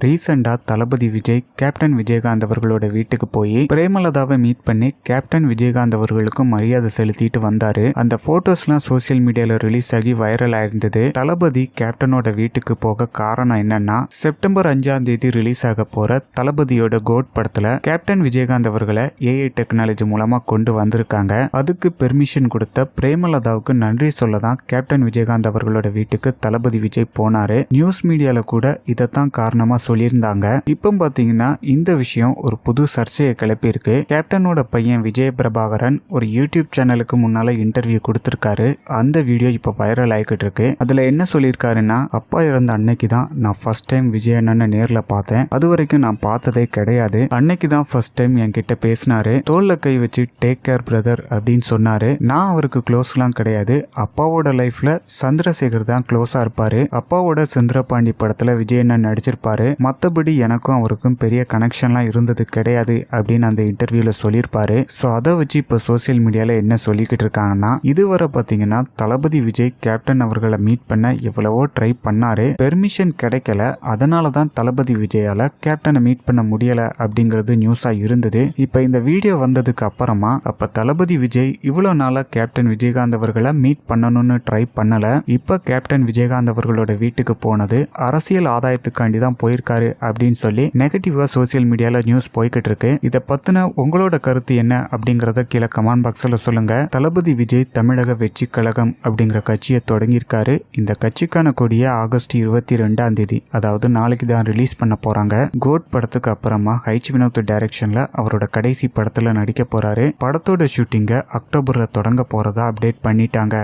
ரீசெண்டா தளபதி விஜய் கேப்டன் விஜயகாந்த் அவர்களோட வீட்டுக்கு போய் பிரேமலதாவை மீட் பண்ணி கேப்டன் விஜயகாந்த் அவர்களுக்கும் மரியாதை செலுத்திட்டு வந்தாரு. அந்த போட்டோஸ்லாம் சோசியல் மீடியால ரிலீஸ் ஆகி வைரல் ஆயிருந்தது. தளபதி கேப்டனோட வீட்டுக்கு போக காரணம் என்னன்னா, செப்டம்பர் 5ஆம் தேதி ரிலீஸ் ஆக போற தளபதியோட கோட் படத்துல கேப்டன் விஜயகாந்த் அவர்களை ஏஐ டெக்னாலஜி மூலமா கொண்டு வந்திருக்காங்க. அதுக்கு பெர்மிஷன் கொடுத்த பிரேமலதாவுக்கு நன்றி சொல்லதான் கேப்டன் விஜயகாந்த் அவர்களோட வீட்டுக்கு தளபதி விஜய் போனாரு. நியூஸ் மீடியால கூட இதைத்தான் காரணமா சொல்லியிருந்தாங்க. இப்போ பாத்தீங்கன்னா இந்த விஷயம் ஒரு புது சர்ச்சையை கிளப்பியிருக்கு. கேப்டனோட பையன் விஜய பிரபாகரன் ஒரு யூடியூப் சேனலுக்கு முன்னால இன்டர்வியூ கொடுத்திருக்காரு. அந்த வீடியோ இப்போ வைரல் ஆகிக்கிட்டு இருக்கு. அதுல என்ன சொல்லியிருக்காருன்னா, அப்பா இறந்த அன்னைக்கு தான் நான் ஃபர்ஸ்ட் டைம் விஜய் அண்ணனை நேர்ல பார்த்தேன். அது வரைக்கும் நான் பார்த்ததே கிடையாது. அன்னைக்கு தான் ஃபர்ஸ்ட் டைம் என்கிட்ட பேசினாரு. தோல்ல கை வச்சு டேக் கேர் பிரதர் அப்படின்னு சொன்னாரு. நான் அவருக்கு க்ளோஸ்லாம் கிடையாது. அப்பாவோட லைஃப்ல சந்திரசேகர் தான் க்ளோஸா இருப்பாரு. அப்பாவோட சந்திரபாண்டி படத்துல விஜய் அண்ணன் நடிச்சிருப்பாரு. மற்றபடி எனக்கும் அவருக்கும் பெரிய கனெக்ஷன்லாம் இருந்தது கிடையாது அப்படின்னு அந்த இன்டர்வியூல சொல்லியிருப்பாரு. ஸோ அதை வச்சு இப்போ சோசியல் மீடியால என்ன சொல்லிக்கிட்டு இருக்காங்கன்னா, இதுவரை பார்த்தீங்கன்னா தளபதி விஜய் கேப்டன் அவர்களை மீட் பண்ண எவ்வளவோ ட்ரை பண்ணாரு. பெர்மிஷன் கிடைக்கல. அதனால தான் தளபதி விஜயால கேப்டனை மீட் பண்ண முடியல அப்படிங்கிறது நியூஸா இருந்தது. இப்போ இந்த வீடியோ வந்ததுக்கு அப்புறமா அப்ப தளபதி விஜய் இவ்வளவு நாளா கேப்டன் விஜயகாந்த் அவர்களை மீட் பண்ணணும்னு ட்ரை பண்ணல. இப்ப கேப்டன் விஜயகாந்த் அவர்களோட வீட்டுக்கு போனது அரசியல் ஆதாயத்துக்காண்டி தான் போயிருக்காரு அப்படின்னு சொல்லி நெகட்டிவா சோசியல் மீடியால நியூஸ் போய்கிட்டு இருக்கு. இதை பத்தின உங்களோட கருத்து என்ன அப்படிங்கறத கீழே கமெண்ட் பாக்ஸ்ல சொல்லுங்க. தளபதி விஜய் தமிழக வெற்றி கழகம் அப்படிங்கிற கட்சியை தொடங்கியிருக்காரு. இந்த கட்சிக்கான கொடியை ஆகஸ்ட் 22ஆம் தேதி, அதாவது நாளைக்கு தான் ரிலீஸ் பண்ண போறாங்க. கோட் படத்துக்கு அப்புறமா ஹைச் வினோத் டைரக்ஷன்ல அவரோட கடைசி படத்துல நடிக்க போறாரு. படத்தோட ஷூட்டிங்க அக்டோபர்ல தொடங்க போறதா அப்டேட் பண்ணிட்டாங்க.